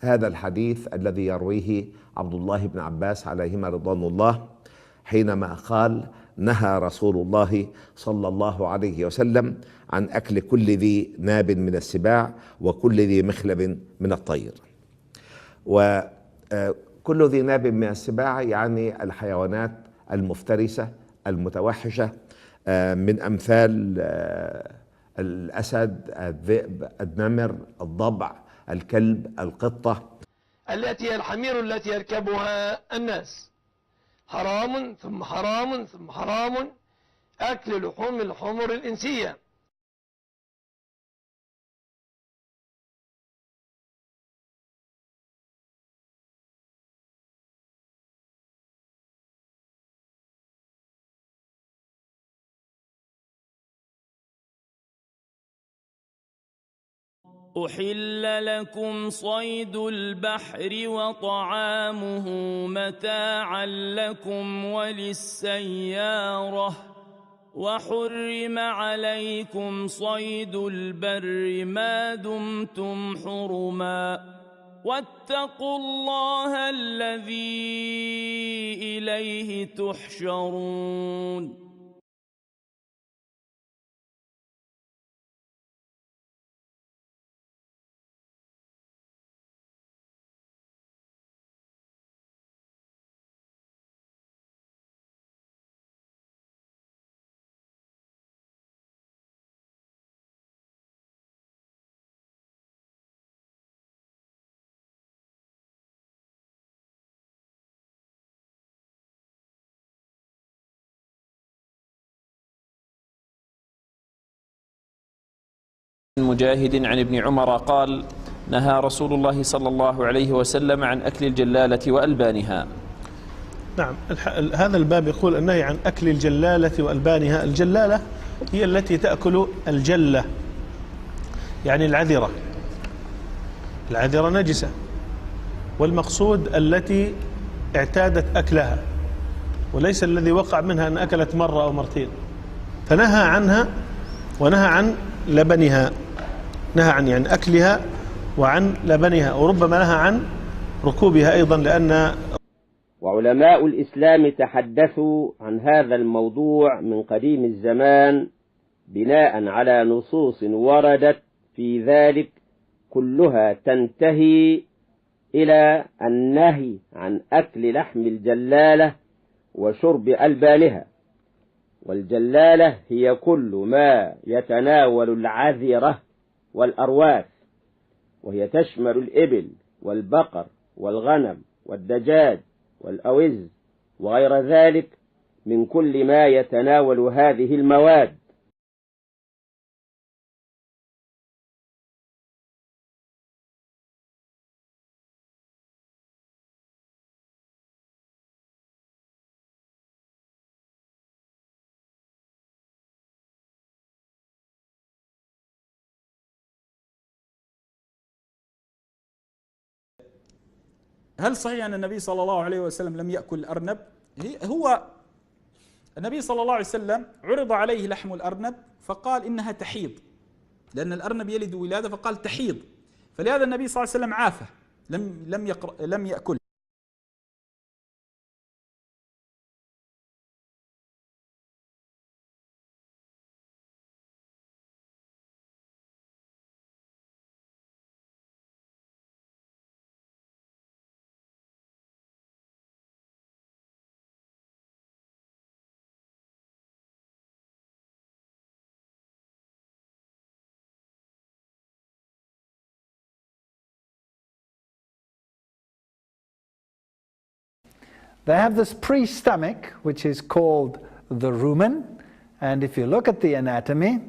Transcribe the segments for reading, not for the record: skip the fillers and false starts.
هذا الحديث الذي يرويه عبد الله بن عباس عليهما رضوان الله، حينما قال: نهى رسول الله صلى الله عليه وسلم عن أكل كل ذي ناب من السباع وكل ذي مخلب من الطير. وكل ذي ناب من السباع يعني الحيوانات المفترسة المتوحشة، من أمثال الأسد، الذئب، النمر، الضبع، الكلب، القطة، التي هي الحمير التي يركبها الناس. حرام ثم حرام ثم حرام أكل لحوم الحمر الإنسية. أحل لكم صيد البحر وطعامه متاعا لكم وللسيارة، وحرم عليكم صيد البر ما دمتم حرما، واتقوا الله الذي إليه تحشرون. مجاهد عن ابن عمر قال: نهى رسول الله صلى الله عليه وسلم عن أكل الجلالة وألبانها. نعم، هذا الباب يقول النهي عن أكل الجلالة وألبانها. الجلالة هي التي تأكل الجلة، يعني العذرة. العذرة نجسة، والمقصود التي اعتادت أكلها، وليس الذي وقع منها أن أكلت مرة أو مرتين. فنهى عنها ونهى عن لبنها، نهى عن يعني أكلها وعن لبنها، وربما نهى عن ركوبها أيضا. لأن وعلماء الإسلام تحدثوا عن هذا الموضوع من قديم الزمان بناء على نصوص وردت في ذلك، كلها تنتهي إلى النهي عن أكل لحم الجلالة وشرب ألبانها. والجلالة هي كل ما يتناول العذرة والأرواث، وهي تشمل الإبل والبقر والغنم والدجاج والأوز وغير ذلك من كل ما يتناول هذه المواد. هل صحيح أن النبي صلى الله عليه وسلم لم يأكل الأرنب؟ هو النبي صلى الله عليه وسلم عرض عليه لحم الأرنب فقال إنها تحيض، لأن الأرنب يلد ولادة، فقال تحيض، فلهذا النبي صلى الله عليه وسلم عافه، لم يأكل. They have this pre-stomach, which is called the rumen, and if you look at the anatomy,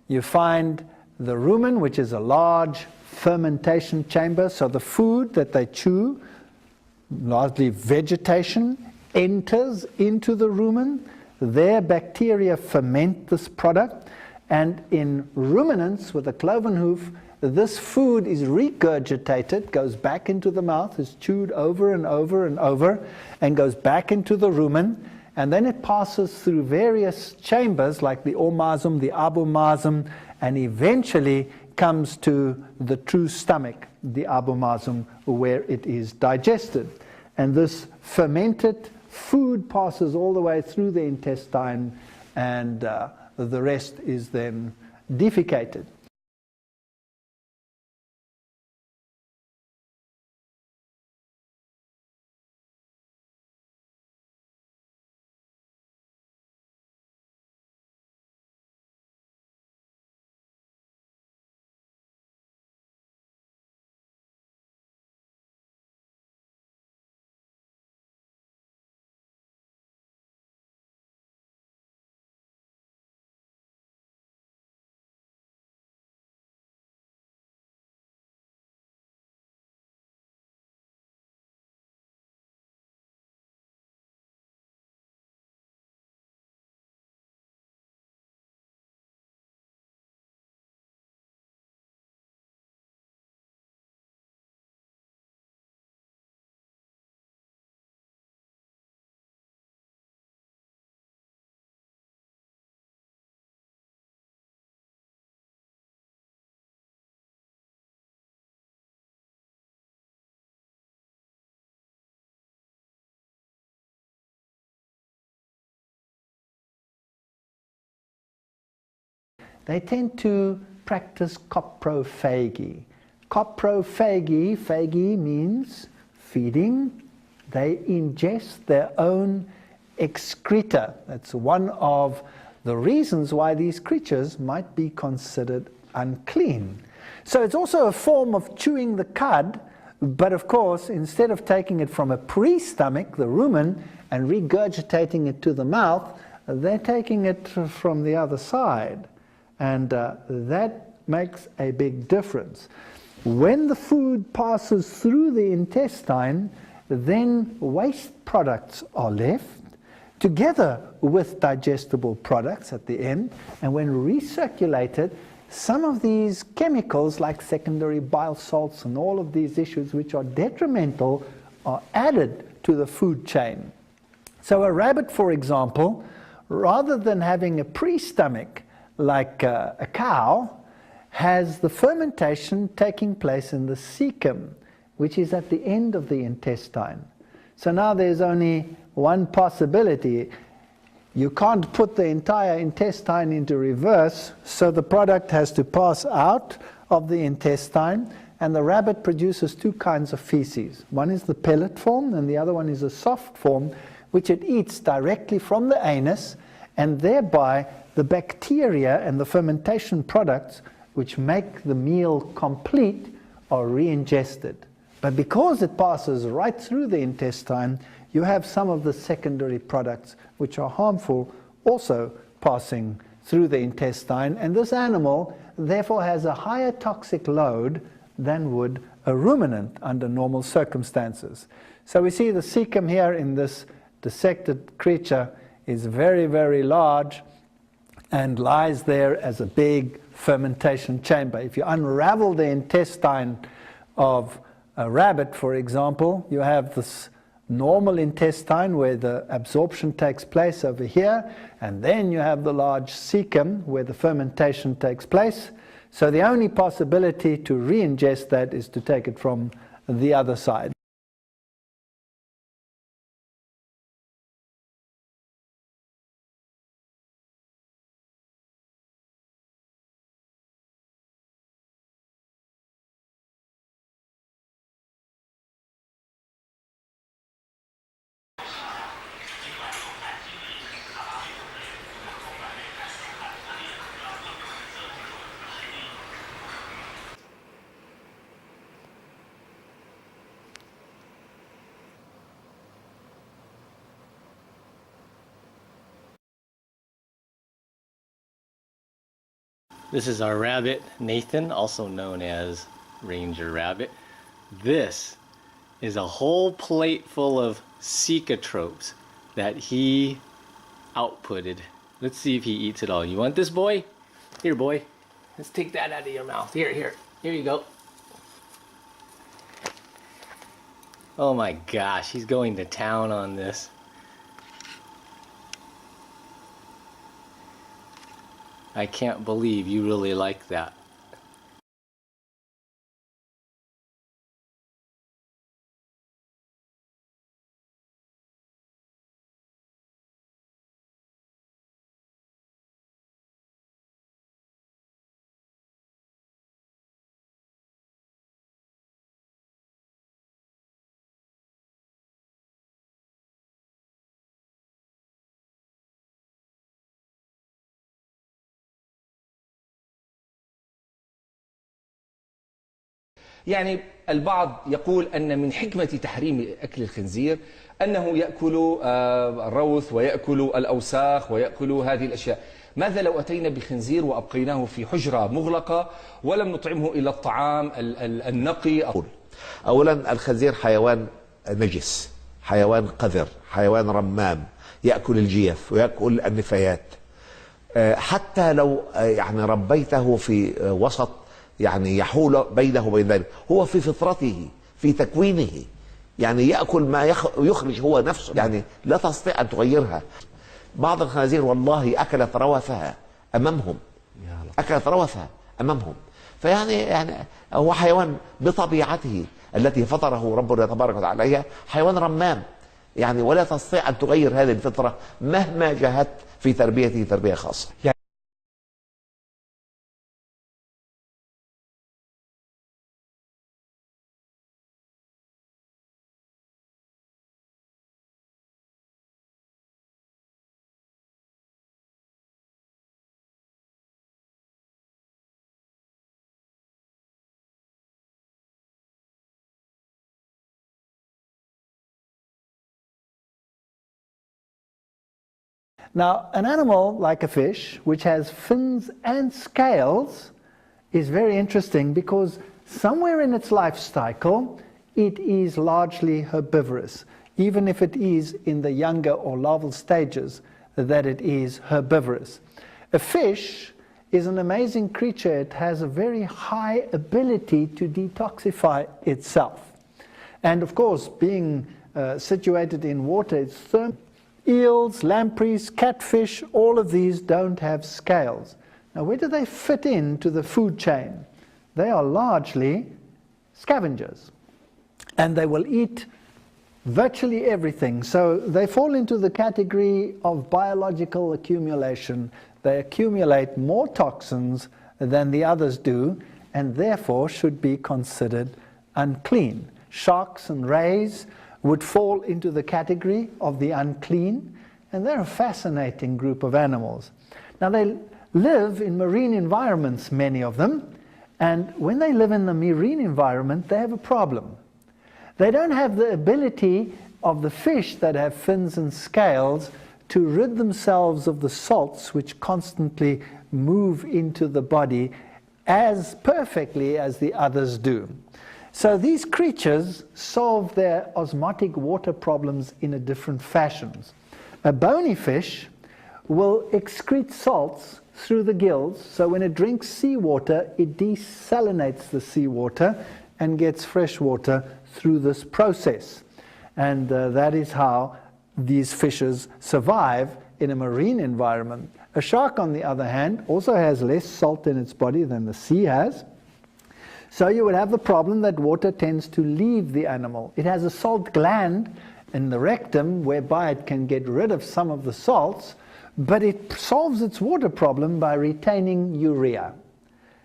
you find the rumen, which is a large fermentation chamber, so the food that they chew, largely vegetation, enters into the rumen. Their bacteria ferment this product, and in ruminants with a cloven hoof, this food is regurgitated, goes back into the mouth, is chewed over and over and over, and goes back into the rumen, and then it passes through various chambers like the ormasum, the abomasum, and eventually comes to the true stomach, the abomasum, where it is digested. And this fermented food passes all the way through the intestine, and the rest is then defecated. They tend to practice coprophagy. Coprophagy, phagy means feeding. They ingest their own excreta. That's one of the reasons why these creatures might be considered unclean. So it's also a form of chewing the cud, but of course, instead of taking it from a pre-stomach, the rumen, and regurgitating it to the mouth, they're taking it from the other side. And that makes a big difference. When the food passes through the intestine, then waste products are left together with digestible products at the end. And when recirculated, some of these chemicals like secondary bile salts and all of these issues which are detrimental are added to the food chain. So a rabbit, for example, rather than having a pre-stomach like a cow, has the fermentation taking place in the cecum, which is at the end of the intestine. So now there's only one possibility. You can't put the entire intestine into reverse, so the product has to pass out of the intestine, and the rabbit produces two kinds of feces. One is the pellet form, and the other one is a soft form, which it eats directly from the anus, and thereby the bacteria and the fermentation products which make the meal complete are re-ingested. But because it passes right through the intestine, you have some of the secondary products which are harmful also passing through the intestine, and this animal therefore has a higher toxic load than would a ruminant under normal circumstances. So we see the cecum here in this dissected creature is very, very large and lies there as a big fermentation chamber. If you unravel the intestine of a rabbit, for example, you have this normal intestine where the absorption takes place over here, and then you have the large cecum where the fermentation takes place. So the only possibility to re-ingest that is to take it from the other side. This is our rabbit, Nathan, also known as Ranger Rabbit. This is a whole plate full of cecotropes that he outputted. Let's see if he eats it all. You want this, boy? Here, boy. Let's take that out of your mouth. Here you go. Oh my gosh, he's going to town on this. I can't believe you really like that. يعني البعض يقول أن من حكمة تحريم أكل الخنزير أنه يأكل الروث ويأكل الأوساخ ويأكل هذه الأشياء. ماذا لو أتينا بخنزير وأبقيناه في حجرة مغلقة ولم نطعمه إلى الطعام النقي؟ أولا الخنزير حيوان نجس، حيوان قذر، حيوان رمام، يأكل الجيف ويأكل النفايات. حتى لو يعني ربيته في وسط يعني يحول بينه وبين ذلك، هو في فطرته في تكوينه يعني يأكل ما يخرج هو نفسه، يعني لا تستطيع أن تغيرها. بعض الخنازير والله أكلت روثها أمامهم، أكلت روثها أمامهم. فيعني هو حيوان بطبيعته التي فطره ربنا تبارك وتعالى عليها، حيوان رمام يعني، ولا تستطيع أن تغير هذه الفطرة مهما جاهدت في تربيته تربية خاصة. Now, an animal like a fish, which has fins and scales, is very interesting because somewhere in its life cycle, it is largely herbivorous, even if it is in the younger or larval stages that it is herbivorous. A fish is an amazing creature. It has a very high ability to detoxify itself. And of course, being situated in water, it's thermal. Eels, lampreys, catfish, all of these don't have scales. Now, where do they fit into the food chain? They are largely scavengers, and they will eat virtually everything. So they fall into the category of biological accumulation. They accumulate more toxins than the others do, and therefore should be considered unclean. Sharks and rays would fall into the category of the unclean, and they're a fascinating group of animals. Now, they live in marine environments, many of them, and when they live in the marine environment, they have a problem. They don't have the ability of the fish that have fins and scales to rid themselves of the salts which constantly move into the body as perfectly as the others do. So these creatures solve their osmotic water problems in a different fashions. A bony fish will excrete salts through the gills, so when it drinks seawater, it desalinates the seawater and gets fresh water through this process. And that is how these fishes survive in a marine environment. A shark, on the other hand, also has less salt in its body than the sea has. So you would have the problem that water tends to leave the animal. It has a salt gland in the rectum whereby it can get rid of some of the salts, but it solves its water problem by retaining urea.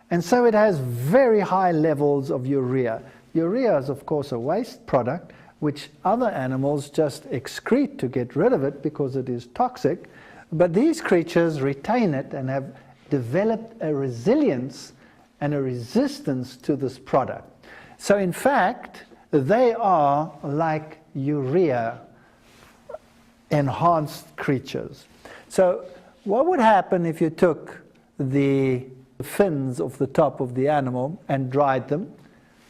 And so it has very high levels of urea. Urea is, of course, a waste product which other animals just excrete to get rid of it because it is toxic. But these creatures retain it and have developed a resilience and a resistance to this product. So in fact, they are like urea enhanced creatures. So what would happen if you took the fins off the top of the animal and dried them?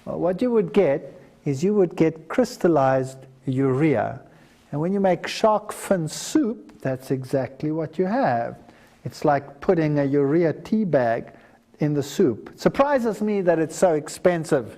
Well, what you would get is you would get crystallized urea. And when you make shark fin soup, that's exactly what you have. It's like putting a urea tea bag in the soup. It surprises me that it's so expensive